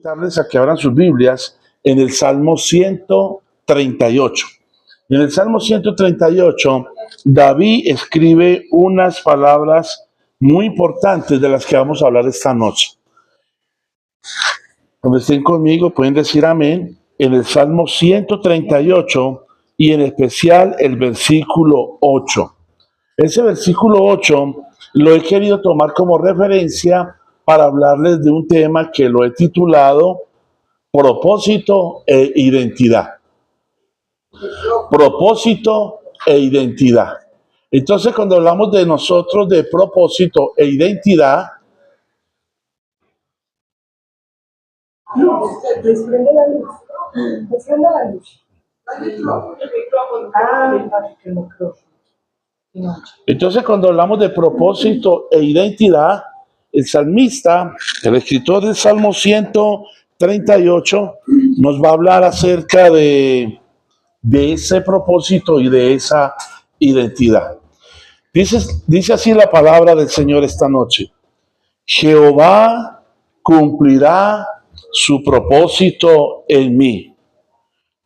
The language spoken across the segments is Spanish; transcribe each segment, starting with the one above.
invitarles a que abran sus Biblias en el Salmo 138. En el Salmo 138, David escribe unas palabras muy importantes de las que vamos a hablar esta noche. Cuando estén conmigo pueden decir amén. En el Salmo 138 y en especial el versículo 8. Ese versículo 8 lo he querido tomar como referencia para hablarles de un tema que lo he titulado propósito e identidad. Propósito e identidad. Entonces, cuando hablamos de nosotros de propósito e identidad, Desprende la luz. Desprende la luz. Entonces, cuando hablamos de propósito e identidad, el salmista, el escritor del Salmo 138, nos va a hablar acerca de ese propósito y de esa identidad. Dice así la palabra del Señor esta noche: Jehová cumplirá su propósito en mí.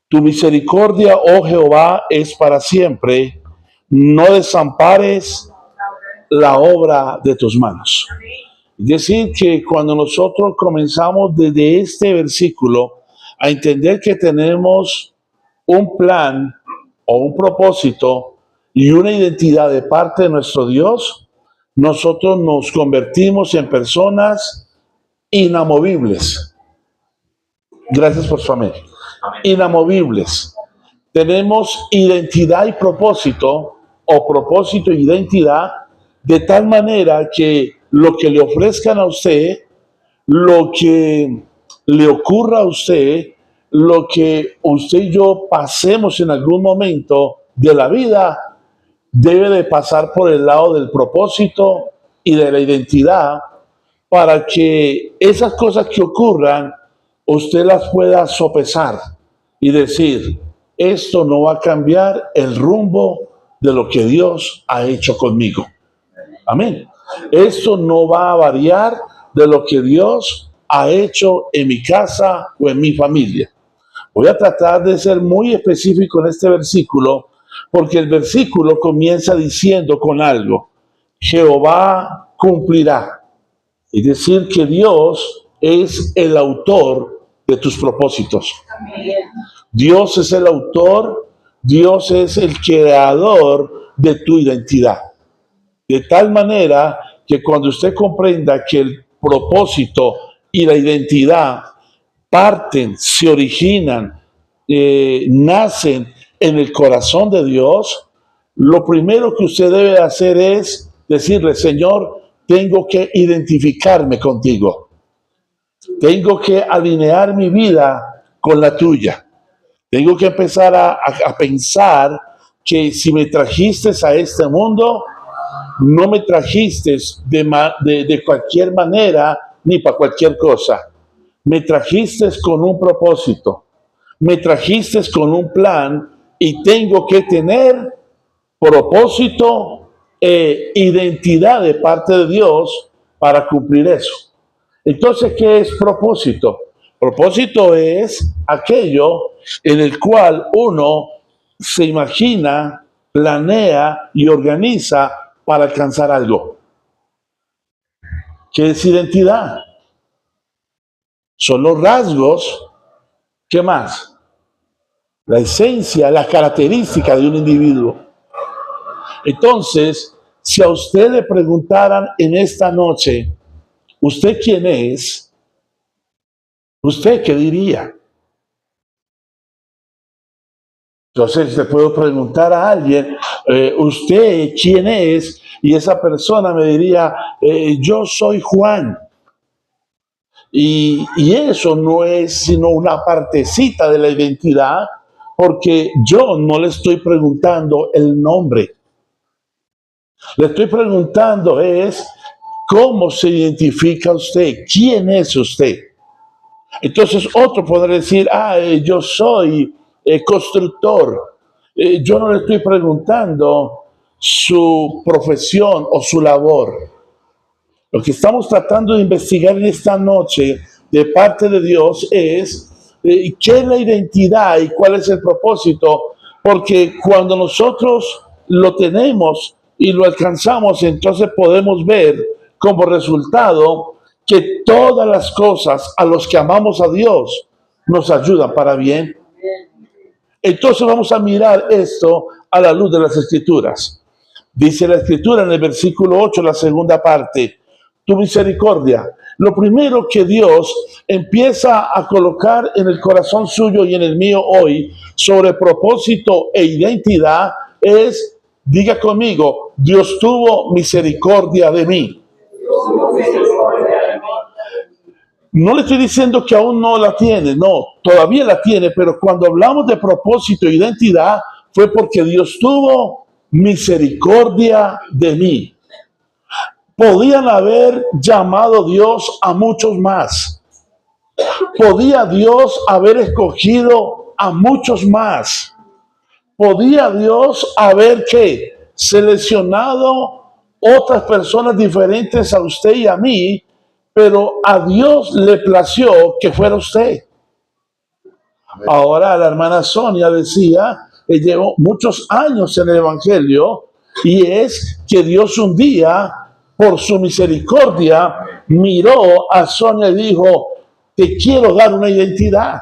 Tu misericordia, oh Jehová, es para siempre. No desampares la obra de tus manos. Es decir, que cuando nosotros comenzamos desde este versículo a entender que tenemos un plan o un propósito y una identidad de parte de nuestro Dios, nosotros nos convertimos en personas inamovibles. Gracias por su amén. Inamovibles. Tenemos identidad y propósito, o propósito e identidad, de tal manera que lo que le ofrezcan a usted, lo que le ocurra a usted, lo que usted y yo pasemos en algún momento de la vida, debe de pasar por el lado del propósito y de la identidad, para que esas cosas que ocurran, usted las pueda sopesar y decir: esto no va a cambiar el rumbo de lo que Dios ha hecho conmigo. Amén. Esto no va a variar de lo que Dios ha hecho en mi casa o en mi familia. Voy a tratar de ser muy específico en este versículo, porque el versículo comienza diciendo con algo: Jehová cumplirá. Es decir, que Dios es el autor de tus propósitos. Dios es el autor, Dios es el creador de tu identidad. De tal manera que cuando usted comprenda que el propósito y la identidad parten, se originan, nacen en el corazón de Dios, lo primero que usted debe hacer es decirle: Señor, tengo que identificarme contigo. Tengo que alinear mi vida con la tuya. Tengo que empezar a pensar que si me trajiste a este mundo, no me trajiste de cualquier manera ni para cualquier cosa. Me trajiste con un propósito. Me trajiste con un plan y tengo que tener propósito e identidad de parte de Dios para cumplir eso. Entonces, ¿qué es propósito? Propósito es aquello en el cual uno se imagina, planea y organiza para alcanzar algo. ¿Qué es identidad? Son los rasgos. ¿Qué más? La esencia, la característica de un individuo. Entonces, si a usted le preguntaran en esta noche: ¿usted quién es? ¿Usted qué diría? Entonces le puedo preguntar a alguien: ¿usted quién es? Y esa persona me diría: yo soy Juan. Y eso no es sino una partecita de la identidad, porque yo no le estoy preguntando el nombre. Le estoy preguntando es: ¿cómo se identifica usted? ¿Quién es usted? Entonces otro podrá decir: yo soy constructor. Yo no le estoy preguntando su profesión o su labor. Lo que estamos tratando de investigar en esta noche, de parte de Dios es qué es la identidad y cuál es el propósito, porque cuando nosotros lo tenemos y lo alcanzamos, entonces podemos ver como resultado que todas las cosas a los que amamos a Dios nos ayudan para bien. Entonces vamos a mirar esto a la luz de las Escrituras. Dice la Escritura en el versículo 8, la segunda parte, tu misericordia. Lo primero que Dios empieza a colocar en el corazón suyo y en el mío hoy sobre propósito e identidad es, diga conmigo, Dios tuvo misericordia de mí. No le estoy diciendo que aún no la tiene, no, todavía la tiene, pero cuando hablamos de propósito e identidad fue porque Dios tuvo misericordia de mí. Podían haber llamado Dios a muchos más. Podía Dios haber escogido a muchos más. Podía Dios haber seleccionado otras personas diferentes a usted y a mí, pero a Dios le plació que fuera usted. Ahora la hermana Sonia decía que llevó muchos años en el Evangelio y es que Dios un día, por su misericordia, miró a Sonia y dijo, te quiero dar una identidad,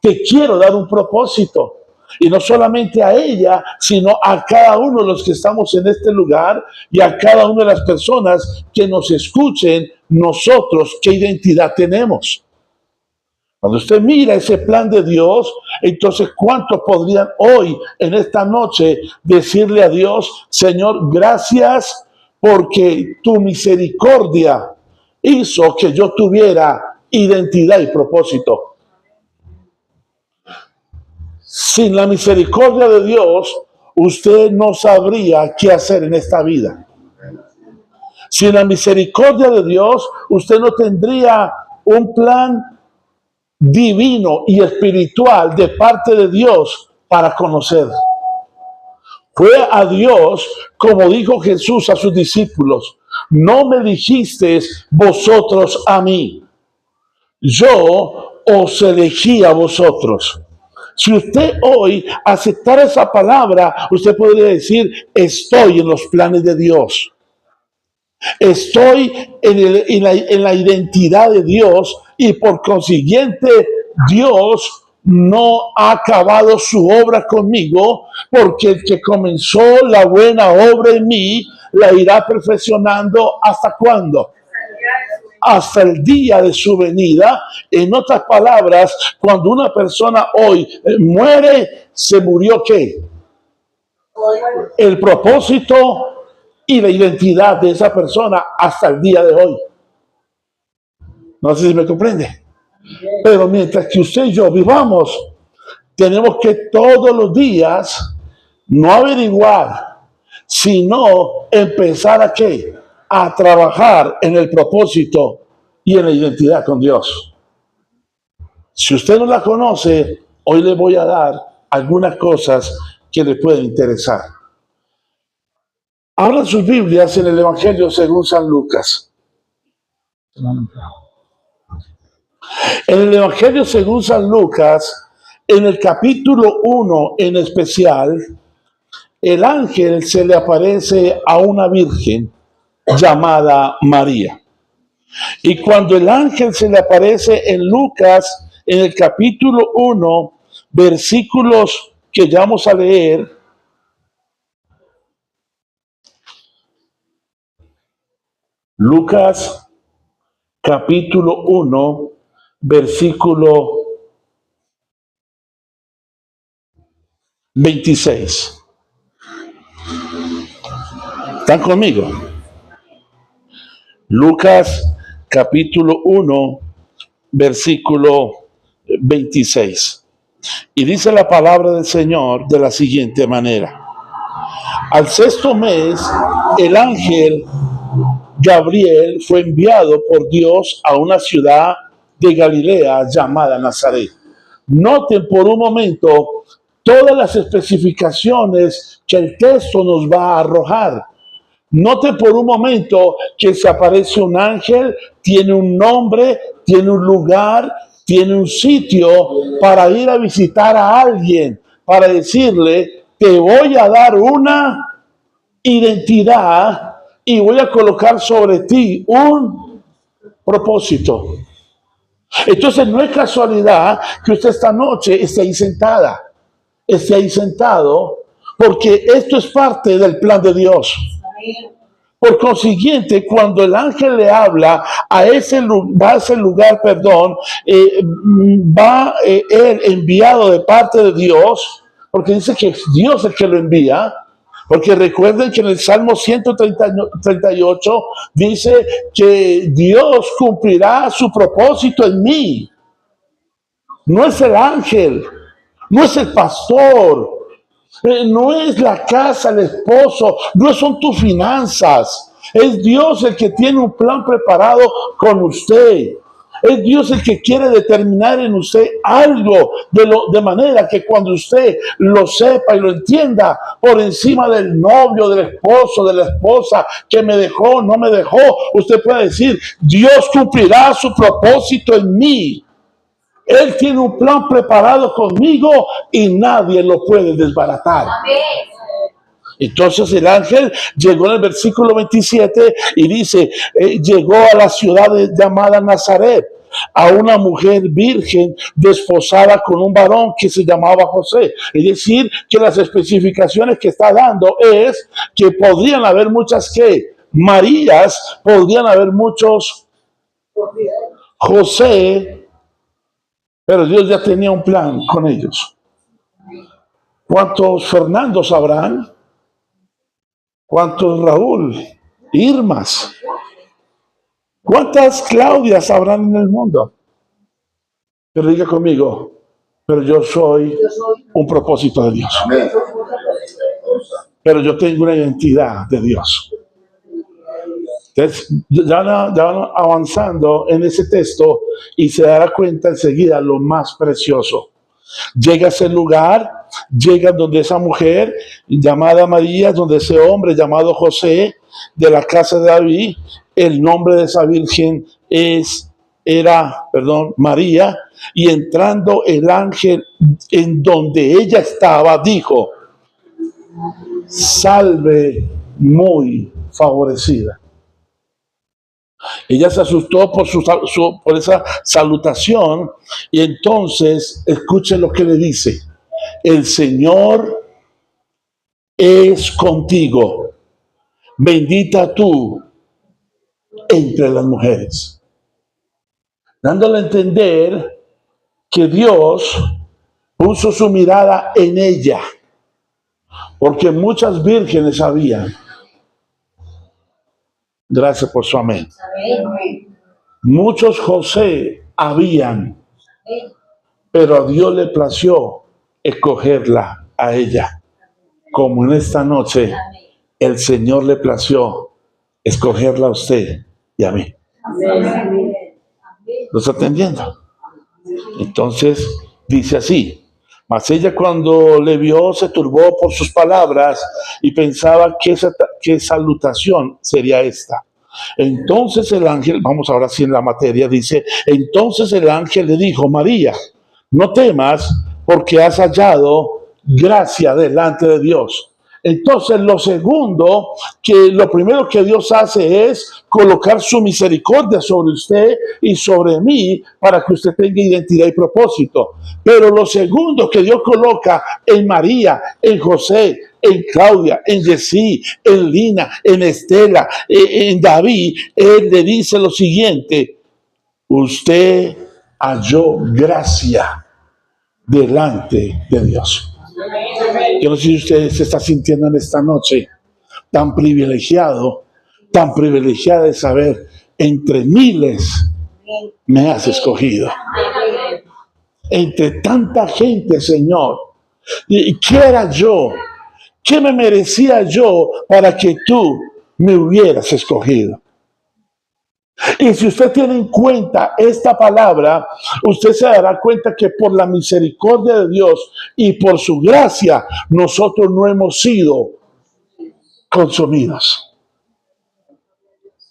te quiero dar un propósito. Y no solamente a ella, sino a cada uno de los que estamos en este lugar y a cada una de las personas que nos escuchen, nosotros, ¿qué identidad tenemos? Cuando usted mira ese plan de Dios, entonces ¿cuántos podrían hoy, en esta noche, decirle a Dios, Señor, gracias porque tu misericordia hizo que yo tuviera identidad y propósito? Sin la misericordia de Dios, usted no sabría qué hacer en esta vida. Sin la misericordia de Dios, usted no tendría un plan divino y espiritual de parte de Dios para conocer. Fue a Dios, como dijo Jesús a sus discípulos, no me dijisteis vosotros a mí, yo os elegí a vosotros. Si usted hoy aceptara esa palabra, usted podría decir, estoy en los planes de Dios. Estoy en la identidad de Dios y por consiguiente Dios no ha acabado su obra conmigo, porque el que comenzó la buena obra en mí la irá perfeccionando ¿hasta cuándo? Hasta el día de su venida. En otras palabras, cuando una persona hoy muere, se murió ¿qué? El propósito y la identidad de esa persona hasta el día de hoy. No sé si me comprende. Pero mientras que usted y yo vivamos, tenemos que todos los días no averiguar, sino empezar a ¿qué? A trabajar en el propósito y en la identidad con Dios. Si usted no la conoce, hoy le voy a dar algunas cosas que le pueden interesar. Abran sus Biblias en el Evangelio según San Lucas. En el Evangelio según San Lucas, en el capítulo 1 en especial, el ángel se le aparece a una virgen llamada María. Y cuando el ángel se le aparece en Lucas, en el capítulo 1, versículos que ya vamos a leer, Lucas capítulo 1, versículo 26. ¿Están conmigo? Lucas capítulo 1, versículo 26. Y dice la palabra del Señor de la siguiente manera. Al sexto mes, el ángel Gabriel fue enviado por Dios a una ciudad de Galilea llamada Nazaret. Noten por un momento todas las especificaciones que el texto nos va a arrojar. Note por un momento que se aparece un ángel, tiene un nombre, tiene un lugar, tiene un sitio para ir a visitar a alguien, para decirle, te voy a dar una identidad y voy a colocar sobre ti un propósito. Entonces no es casualidad que usted esta noche esté ahí sentada, esté ahí sentado, porque esto es parte del plan de Dios. Por consiguiente, cuando el ángel le habla a ese lugar, va él enviado de parte de Dios, porque dice que es Dios el que lo envía. Porque recuerden que en el Salmo 138 dice que Dios cumplirá su propósito en mí. No es el ángel, no es el pastor, no es la casa, el esposo, no son tus finanzas. Es Dios el que tiene un plan preparado con usted. Es Dios el que quiere determinar en usted algo de manera que cuando usted lo sepa y lo entienda por encima del novio, del esposo, de la esposa que me dejó, no me dejó, usted puede decir, Dios cumplirá su propósito en mí. Él tiene un plan preparado conmigo y nadie lo puede desbaratar. Entonces el ángel llegó en el versículo 27 y dice, llegó a la ciudad llamada Nazaret, a una mujer virgen desposada con un varón que se llamaba José. Es decir, que las especificaciones que está dando es que podrían haber muchas Marías, podrían haber muchos José, pero Dios ya tenía un plan con ellos. ¿Cuántos Fernandos habrán? ¿Cuántos Raúl? Irmas. ¿Cuántas Claudias habrán en el mundo? Pero diga conmigo, pero yo soy un propósito de Dios. Pero yo tengo una identidad de Dios. Entonces, ya van avanzando en ese texto y se dará cuenta enseguida lo más precioso. Llega a ese lugar, llega donde esa mujer llamada María, donde ese hombre llamado José, de la casa de David, el nombre de esa virgen era María, y entrando el ángel en donde ella estaba, dijo, salve muy favorecida. Ella se asustó por esa salutación y entonces escuchen lo que le dice. El Señor es contigo. Bendita tú entre las mujeres. Dándole a entender que Dios puso su mirada en ella. Porque muchas vírgenes habían. Gracias por su amén. Muchos José habían, pero a Dios le plació escogerla a ella. Como en esta noche, el Señor le plació escogerla a usted y a mí. ¿Lo está entendiendo? Entonces, dice así. Mas ella cuando le vio se turbó por sus palabras y pensaba qué salutación sería esta. Entonces el ángel, vamos ahora sí en la materia, dice, entonces el ángel le dijo, María, no temas porque has hallado gracia delante de Dios. Entonces lo primero que Dios hace es colocar su misericordia sobre usted y sobre mí para que usted tenga identidad y propósito. Pero lo segundo que Dios coloca en María, en José, en Claudia, en Jessy, en Lina, en Estela, en David, Él le dice lo siguiente, usted halló gracia delante de Dios. Yo no sé si usted se está sintiendo en esta noche tan privilegiada de saber, entre miles me has escogido. Entre tanta gente, Señor. ¿Y qué era yo? ¿Qué me merecía yo para que tú me hubieras escogido? Y si usted tiene en cuenta esta palabra, usted se dará cuenta que por la misericordia de Dios y por su gracia, nosotros no hemos sido consumidos.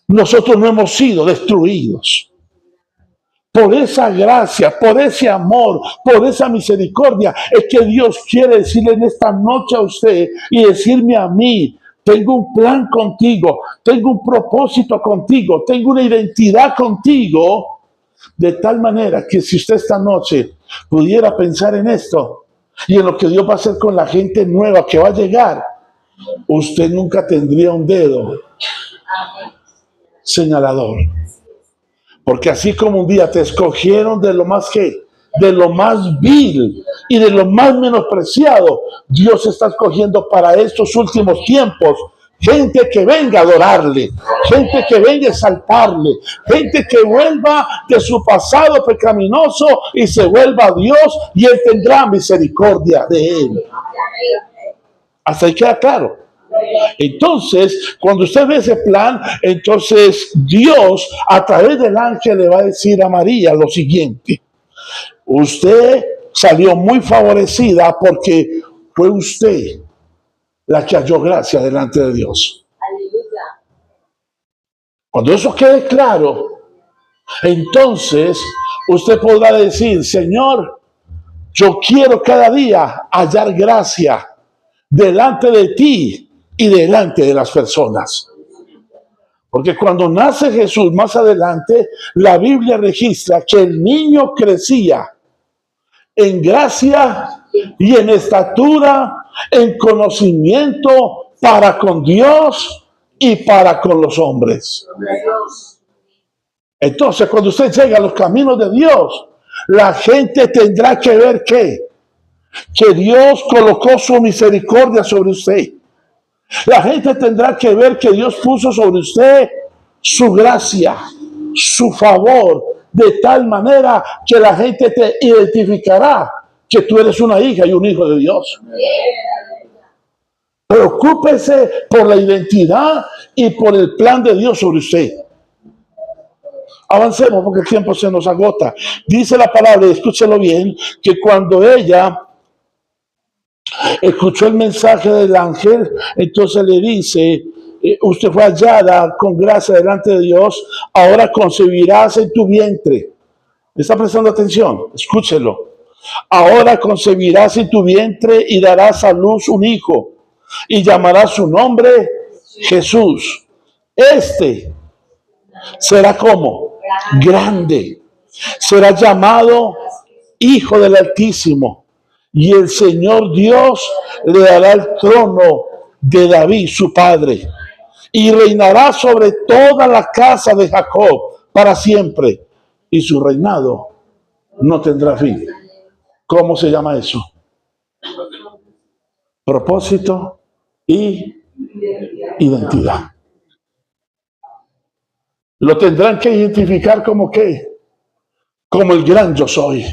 nosotros no hemos sido destruidos. Por esa gracia, por ese amor, por esa misericordia, es que Dios quiere decirle en esta noche a usted y decirme a mí: tengo un plan contigo, tengo un propósito contigo, tengo una identidad contigo, de tal manera que si usted esta noche pudiera pensar en esto y en lo que Dios va a hacer con la gente nueva que va a llegar, usted nunca tendría un dedo señalador. Porque así como un día te escogieron de lo más de lo más vil y de lo más menospreciado, Dios está escogiendo para estos últimos tiempos gente que venga a adorarle, gente que venga a exaltarle, gente que vuelva de su pasado pecaminoso y se vuelva a Dios, y Él tendrá misericordia de él. Hasta ahí queda claro. Entonces, cuando usted ve ese plan, entonces Dios a través del ángel le va a decir a María lo siguiente: usted salió muy favorecida porque fue usted la que halló gracia delante de Dios. Cuando eso quede claro, entonces usted podrá decir: Señor, yo quiero cada día hallar gracia delante de ti y delante de las personas. Porque cuando nace Jesús más adelante, la Biblia registra que el niño crecía en gracia y en estatura, en conocimiento para con Dios y para con los hombres. Entonces, cuando usted llega a los caminos de Dios, la gente tendrá que ver que Dios colocó su misericordia sobre usted. La gente tendrá que ver que Dios puso sobre usted su gracia, su favor, de tal manera que la gente te identificará que tú eres una hija y un hijo de Dios. Preocúpese por la identidad y por el plan de Dios sobre usted. Avancemos porque el tiempo se nos agota. Dice la palabra, escúchelo bien, que cuando ella escuchó el mensaje del ángel, entonces le dice: usted fue hallada con gracia delante de Dios, ahora concebirás en tu vientre. ¿Me está prestando atención? Escúchelo. Ahora concebirás en tu vientre y darás a luz un hijo, y llamarás su nombre Jesús. Este será como grande, será llamado Hijo del Altísimo. Y el Señor Dios le dará el trono de David, su padre, y reinará sobre toda la casa de Jacob para siempre, y su reinado no tendrá fin. ¿Cómo se llama eso? Propósito y identidad. Lo tendrán que identificar como ¿qué? Como el gran yo soy.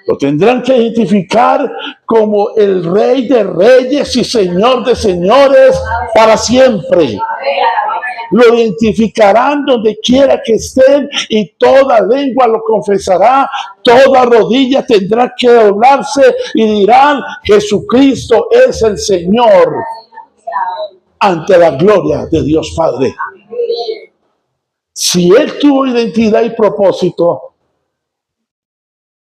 Lo tendrán que identificar como el Rey de Reyes y Señor de Señores para siempre. Lo identificarán donde quiera que estén y toda lengua lo confesará, toda rodilla tendrá que doblarse y dirán: Jesucristo es el Señor, ante la gloria de Dios Padre. Si Él tuvo identidad y propósito,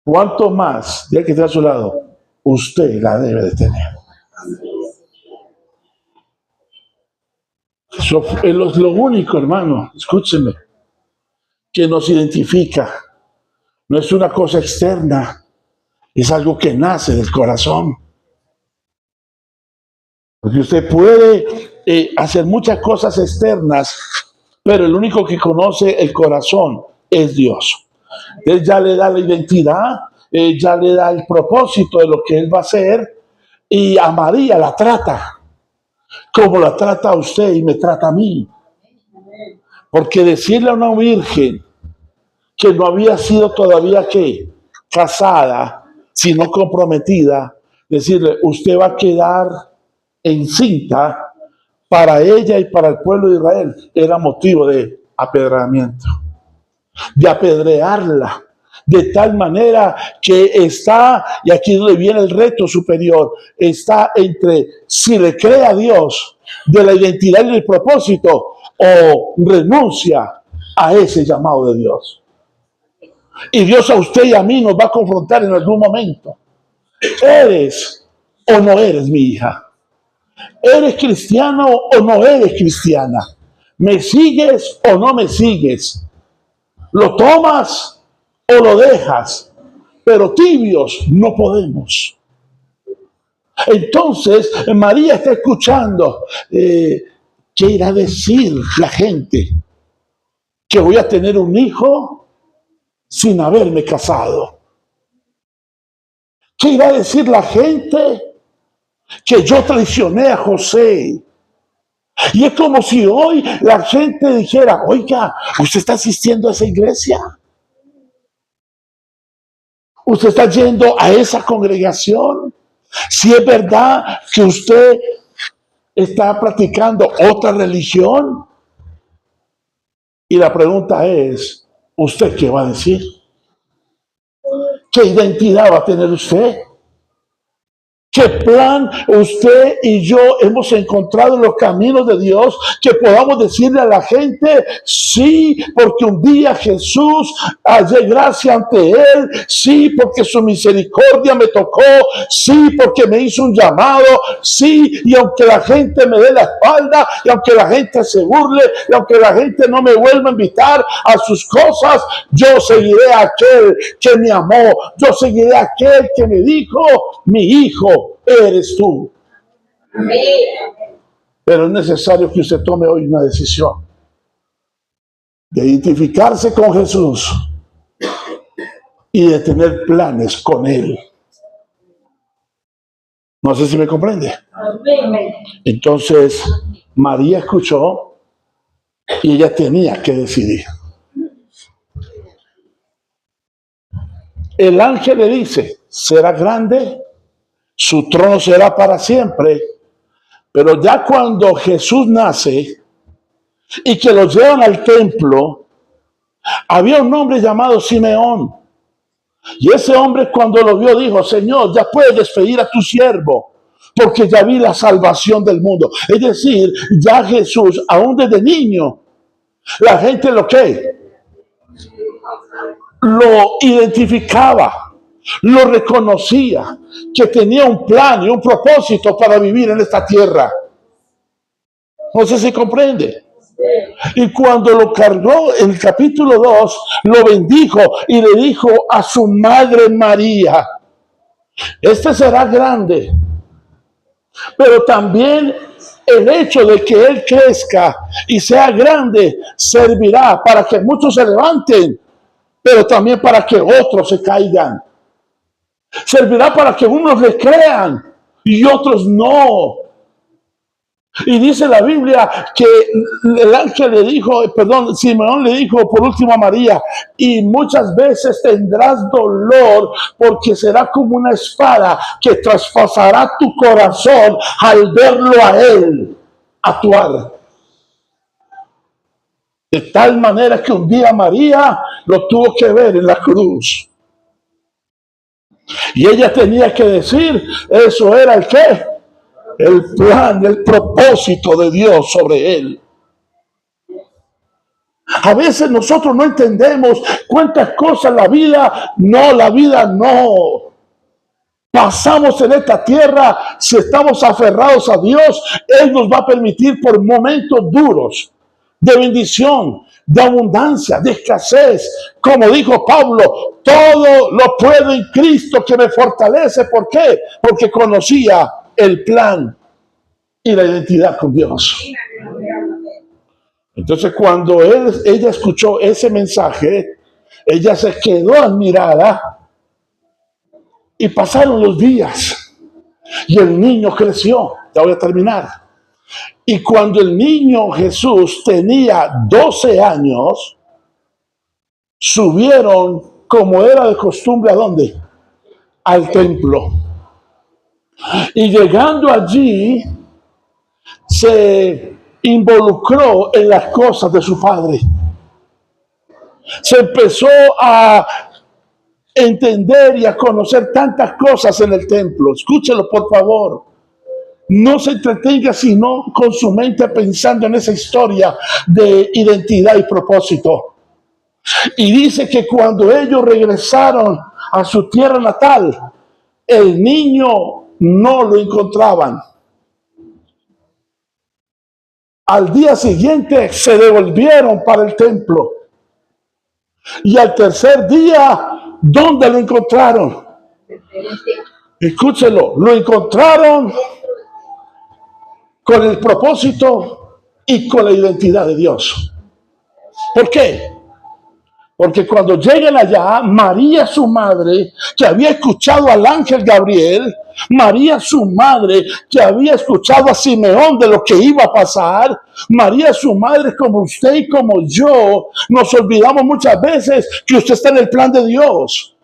¿cuánto más, ya que está a su lado, usted la debe de tener? Eso es lo único, hermano, escúcheme, que nos identifica. No es una cosa externa, es algo que nace del corazón. Porque usted puede hacer muchas cosas externas, pero el único que conoce el corazón es Dios. Él ya le da la identidad, ya le da el propósito de lo que Él va a hacer, y a María la trata como la trata a usted y me trata a mí. Porque decirle a una virgen que no había sido todavía casada, sino comprometida, decirle: usted va a quedar encinta, para ella y para el pueblo de Israel era motivo de apedreamiento, de apedrearla, de tal manera que está, y aquí es donde viene el reto superior, está entre si le cree a Dios de la identidad y el propósito, o renuncia a ese llamado de Dios. Y Dios a usted y a mí nos va a confrontar en algún momento. ¿Eres o no eres mi hija? ¿Eres cristiano o no eres cristiana? ¿Me sigues o no me sigues? ¿Lo tomas o lo dejas? Pero tibios no podemos. Entonces María está escuchando. ¿Qué irá a decir la gente? Que voy a tener un hijo sin haberme casado. ¿Qué irá a decir la gente? Que yo traicioné a José. Y es como si hoy la gente dijera, oiga, ¿usted está asistiendo a esa iglesia? ¿Usted está yendo a esa congregación? Si es verdad que usted está practicando otra religión. Y la pregunta es, ¿usted qué va a decir? ¿Qué identidad va a tener usted? ¿Qué plan usted y yo hemos encontrado en los caminos de Dios que podamos decirle a la gente, sí, porque un día Jesús hallé gracia ante Él, sí, porque su misericordia me tocó, sí, porque me hizo un llamado, sí, y aunque la gente me dé la espalda, y aunque la gente se burle, y aunque la gente no me vuelva a invitar a sus cosas, yo seguiré a aquel que me amó, yo seguiré a aquel que me dijo, mi hijo eres tú. Pero es necesario que usted tome hoy una decisión de identificarse con Jesús y de tener planes con Él. No sé si me comprende. Entonces, María escuchó y ella tenía que decidir. El ángel le dice, será grande, su trono será para siempre. Pero ya cuando Jesús nace y que lo llevan al templo, había un hombre llamado Simeón. Y ese hombre cuando lo vio dijo, Señor, ya puedes despedir a tu siervo, porque ya vi la salvación del mundo. Es decir, ya Jesús, aún desde niño, la gente lo identificaba, lo reconocía, que tenía un plan y un propósito para vivir en esta tierra. No sé si comprende. Y cuando lo cargó en el capítulo 2, lo bendijo y le dijo a su madre María, este será grande, pero también el hecho de que él crezca y sea grande servirá para que muchos se levanten, pero también para que otros se caigan. Servirá para que unos le crean y otros no. Y dice la Biblia que el ángel le dijo, Simeón le dijo por último a María, y muchas veces tendrás dolor porque será como una espada que traspasará tu corazón al verlo a él actuar. De tal manera que un día María lo tuvo que ver en la cruz. Y ella tenía que decir, eso era el qué, el plan, el propósito de Dios sobre él. A veces nosotros no entendemos cuántas cosas la vida no. Pasamos en esta tierra, si estamos aferrados a Dios, Él nos va a permitir por momentos duros, de bendición, de abundancia, de escasez. Como dijo Pablo, todo lo puedo en Cristo que me fortalece. ¿Por qué? Porque conocía el plan y la identidad con Dios. Entonces cuando ella escuchó ese mensaje, ella se quedó admirada y pasaron los días y el niño creció. Ya voy a terminar. Y cuando el niño Jesús tenía 12 años, subieron como era de costumbre, ¿a dónde? Al templo. Y llegando allí, se involucró en las cosas de su padre. Se empezó a entender y a conocer tantas cosas en el templo. Escúchelo, por favor. no se entretenga sino con su mente pensando en esa historia de identidad y propósito. Y dice que cuando ellos regresaron a su tierra natal, el niño no lo encontraban. Al día siguiente se devolvieron para el templo. Y al tercer día, ¿dónde lo encontraron? Escúchelo, lo encontraron con el propósito y con la identidad de Dios. ¿Por qué? Porque cuando llegan allá, María, su madre, que había escuchado al ángel Gabriel, María, su madre, que había escuchado a Simeón de lo que iba a pasar, María, su madre, como usted y como yo, nos olvidamos muchas veces que usted está en el plan de Dios.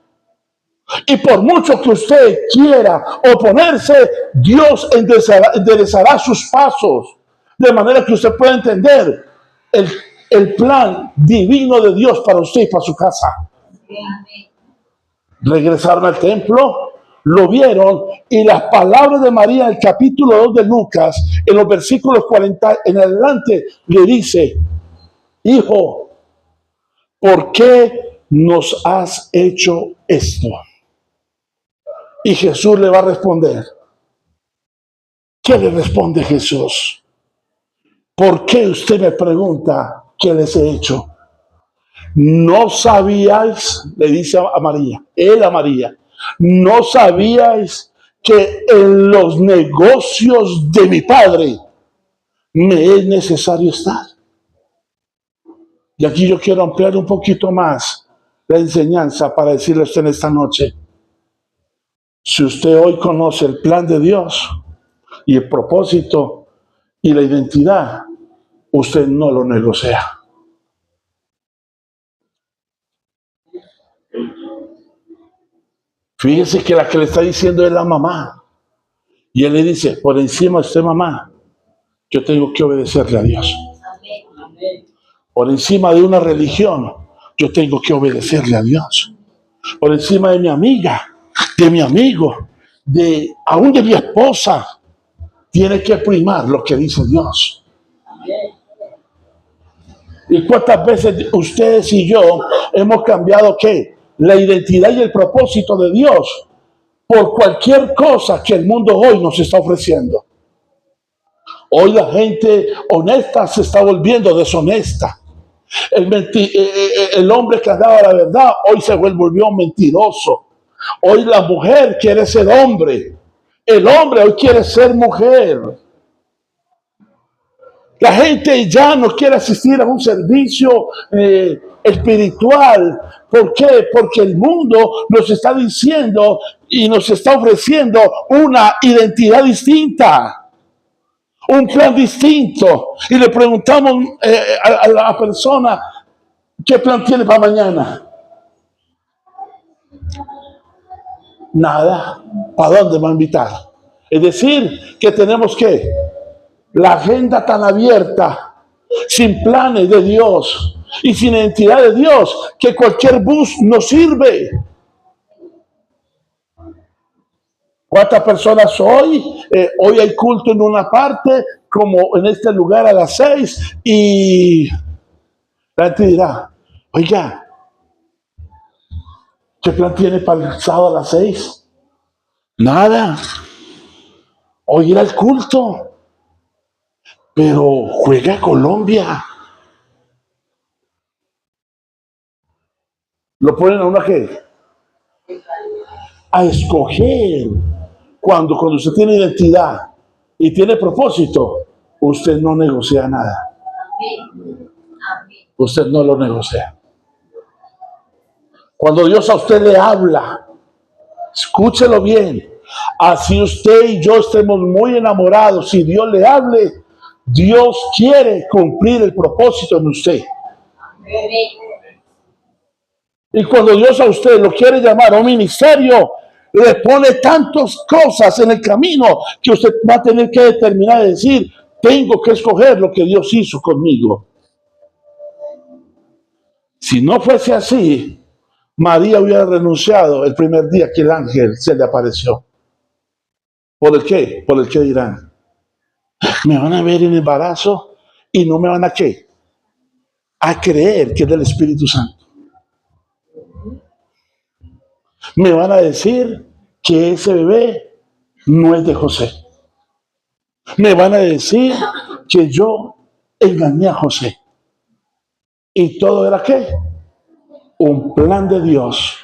Y por mucho que usted quiera oponerse, Dios enderezará sus pasos, de manera que usted pueda entender el plan divino de Dios para usted y para su casa. Regresaron al templo, lo vieron, y las palabras de María en el capítulo 2 de Lucas, en los versículos 40 en adelante, le dice: hijo, ¿por qué nos has hecho esto? Y Jesús le va a responder. ¿Qué le responde Jesús? ¿Por qué usted me pregunta qué les he hecho? ¿No sabíais, le dice a María, él a María, no sabíais que en los negocios de mi Padre me es necesario estar? Y aquí yo quiero ampliar un poquito más la enseñanza para decirle a usted en esta noche: si usted hoy conoce el plan de Dios y el propósito y la identidad, usted no lo negocia. Fíjese que la que le está diciendo es la mamá. Y él le dice: por encima de usted, mamá, yo tengo que obedecerle a Dios. Por encima de una religión, yo tengo que obedecerle a Dios. Por encima de mi amiga, de mi amigo, aún de mi esposa, tiene que primar lo que dice Dios. ¿Y cuántas veces ustedes y yo hemos cambiado qué? La identidad y el propósito de Dios por cualquier cosa que el mundo hoy nos está ofreciendo. Hoy la gente honesta se está volviendo deshonesta. El hombre que andaba la verdad hoy se volvió mentiroso. Hoy la mujer quiere ser hombre. El hombre hoy quiere ser mujer. La gente ya no quiere asistir a un servicio espiritual. ¿Por qué? Porque el mundo nos está diciendo y nos está ofreciendo una identidad distinta, un plan distinto. Y le preguntamos a la persona: ¿qué plan tiene para mañana? Nada. ¿Para dónde va a invitar? Es decir, que tenemos que la agenda tan abierta, sin planes de Dios y sin identidad de Dios, que cualquier bus nos sirve. ¿Cuántas personas hoy? Hoy hay culto en una parte, como en este lugar a las 6, y la gente dirá: oiga, ¿qué plan tiene para el sábado a las 6? Nada. Hoy ir al culto, pero juega Colombia. Lo ponen a una que a escoger. Cuando usted tiene identidad y tiene propósito, usted no negocia nada. Usted no lo negocia. Cuando Dios a usted le habla, escúchelo bien. Así usted y yo estemos muy enamorados, si Dios le hable, Dios quiere cumplir el propósito en usted. Y cuando Dios a usted lo quiere llamar a un ministerio, le pone tantas cosas en el camino que usted va a tener que determinar y decir: tengo que escoger lo que Dios hizo conmigo. Si no fuese así, María hubiera renunciado el primer día que el ángel se le apareció. ¿Por el qué? Por el qué dirán. Me van a ver en embarazo y no me van a ¿qué? A creer que es del Espíritu Santo. Me van a decir que ese bebé no es de José. Me van a decir que yo engañé a José. Y todo era ¿qué? Un plan de Dios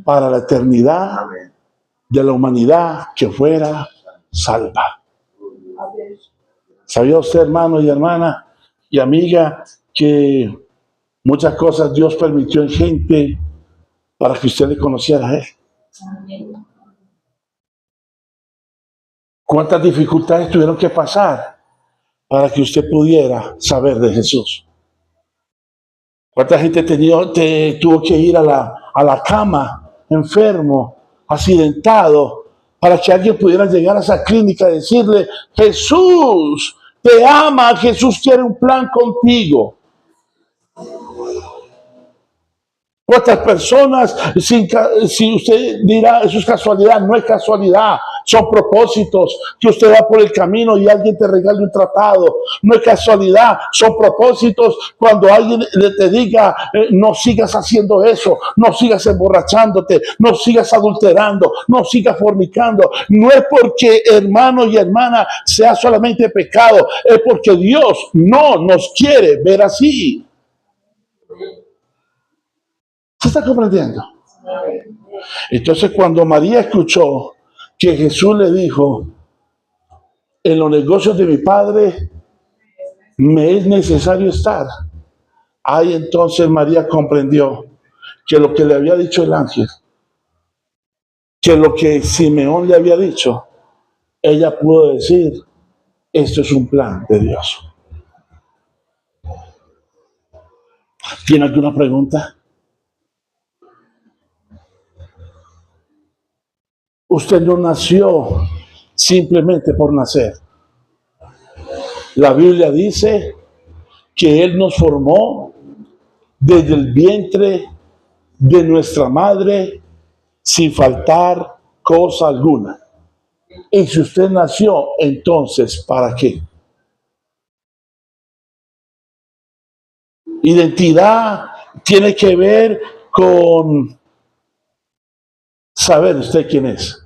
para la eternidad de la humanidad que fuera salva. ¿Sabía usted, hermano y hermana y amiga, que muchas cosas Dios permitió en gente para que usted le conociera a Él? ¿Cuántas dificultades tuvieron que pasar para que usted pudiera saber de Jesús? ¿Cuánta gente tuvo que ir a la cama, enfermo, accidentado, para que alguien pudiera llegar a esa clínica y decirle: Jesús te ama, Jesús quiere un plan contigo? ¿Cuántas personas, si usted dirá, eso es casualidad? No es casualidad, son propósitos, que usted va por el camino y alguien te regale un tratado. No es casualidad, son propósitos cuando alguien te diga: no sigas haciendo eso, no sigas emborrachándote, no sigas adulterando, no sigas fornicando. No es porque, hermano y hermana, sea solamente pecado, es porque Dios no nos quiere ver así. ¿Se está comprendiendo? Entonces, cuando María escuchó que Jesús le dijo: en los negocios de mi padre me es necesario estar, ahí entonces María comprendió que lo que le había dicho el ángel, que lo que Simeón le había dicho, ella pudo decir: esto es un plan de Dios. ¿Tiene alguna pregunta? Usted no nació simplemente por nacer. La Biblia dice que Él nos formó desde el vientre de nuestra madre sin faltar cosa alguna. Y si usted nació, entonces, ¿para qué? Identidad tiene que ver con saber usted quién es.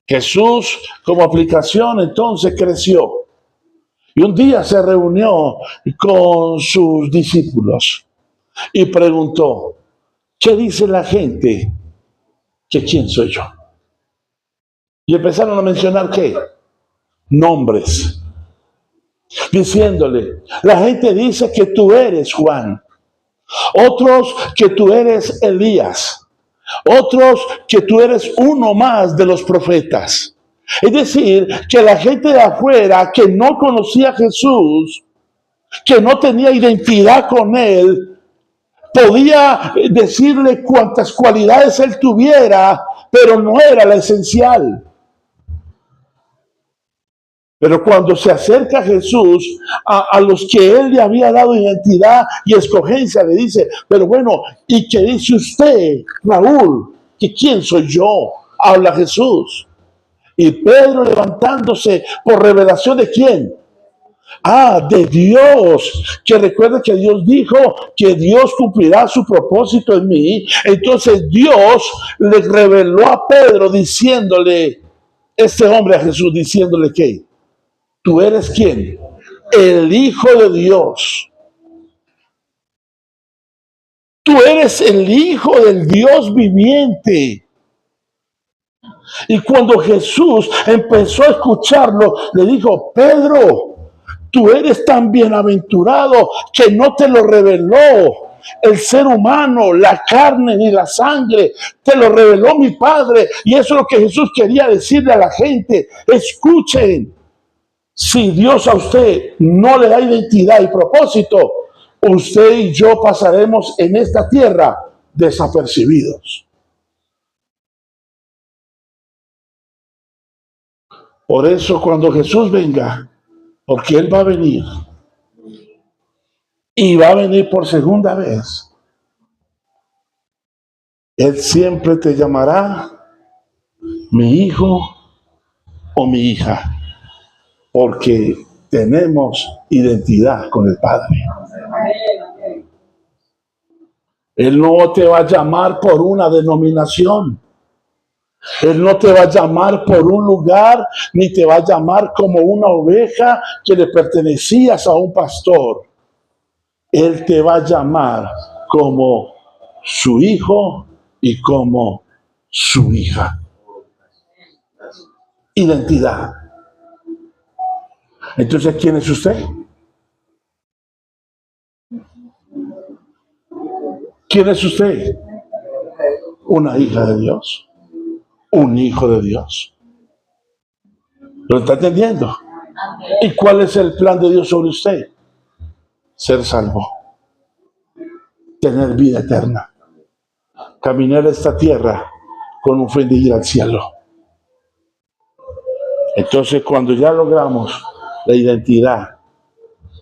Jesús, como aplicación, entonces creció. Y un día se reunió con sus discípulos y preguntó: ¿qué dice la gente que quién soy yo? Y empezaron a mencionar ¿qué? Nombres. Diciéndole: la gente dice que tú eres Juan, otros que tú eres Elías, otros que tú eres uno más de los profetas. Es decir, que la gente de afuera que no conocía a Jesús, que no tenía identidad con Él, podía decirle cuantas cualidades Él tuviera, pero no era la esencial. Pero cuando se acerca Jesús a los que Él le había dado identidad y escogencia, le dice: pero bueno, ¿y qué dice usted, Raúl? ¿Que quién soy yo? Habla Jesús. Y Pedro, levantándose, por revelación de ¿quién? De Dios, que recuerda que Dios dijo que Dios cumplirá su propósito en mí. Entonces Dios le reveló a Pedro diciéndole, este hombre a Jesús, diciéndole que tú eres ¿quién? El Hijo de Dios. Tú eres el Hijo del Dios viviente. Y cuando Jesús empezó a escucharlo, le dijo: Pedro, tú eres tan bienaventurado que no te lo reveló el ser humano, la carne ni la sangre, te lo reveló mi Padre. Y eso es lo que Jesús quería decirle a la gente: escuchen, si Dios a usted no le da identidad y propósito, usted y yo pasaremos en esta tierra desapercibidos. Por eso cuando Jesús venga, porque Él va a venir, y va a venir por segunda vez, Él siempre te llamará mi hijo, o mi hija, porque tenemos identidad con el Padre. Él no te va a llamar por una denominación. Él no te va a llamar por un lugar, ni te va a llamar como una oveja que le pertenecías a un pastor. Él te va a llamar como su hijo y como su hija. Identidad. Entonces, ¿quién es usted? ¿Quién es usted? Una hija de Dios. Un hijo de Dios. ¿Lo está entendiendo? ¿Y cuál es el plan de Dios sobre usted? Ser salvo. Tener vida eterna. Caminar esta tierra con un fin de ir al cielo. Entonces, cuando ya logramos la identidad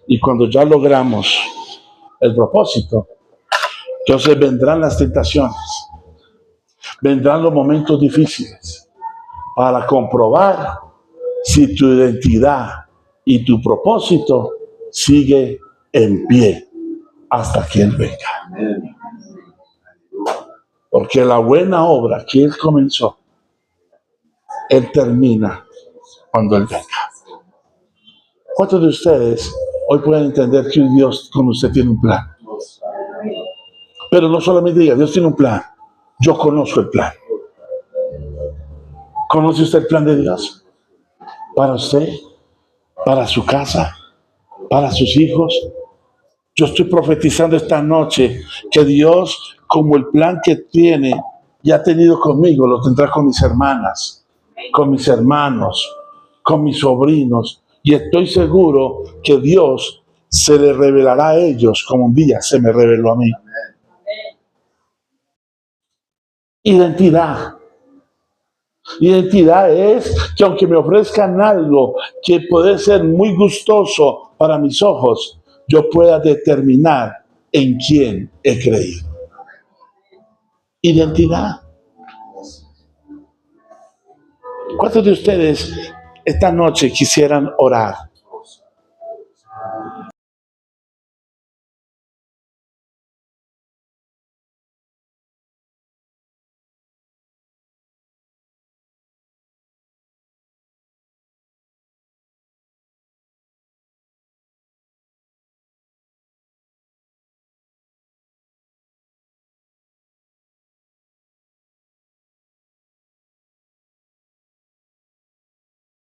y cuando ya logramos el propósito, entonces vendrán las tentaciones, vendrán los momentos difíciles para comprobar si tu identidad y tu propósito sigue en pie hasta que Él venga. Porque la buena obra que Él comenzó, Él termina cuando Él venga. ¿Cuántos de ustedes hoy pueden entender que Dios con usted tiene un plan? Pero no solamente diga, Dios tiene un plan. Yo conozco el plan. ¿Conoce usted el plan de Dios? Para usted, para su casa, para sus hijos. Yo estoy profetizando esta noche que Dios, como el plan que tiene y ha tenido conmigo, lo tendrá con mis hermanas, con mis hermanos, con mis sobrinos. Y estoy seguro que Dios se le revelará a ellos como un día se me reveló a mí. Identidad. Identidad es que aunque me ofrezcan algo que puede ser muy gustoso para mis ojos, yo pueda determinar en quién he creído. Identidad. ¿Cuántos de ustedes esta noche quisieran orar?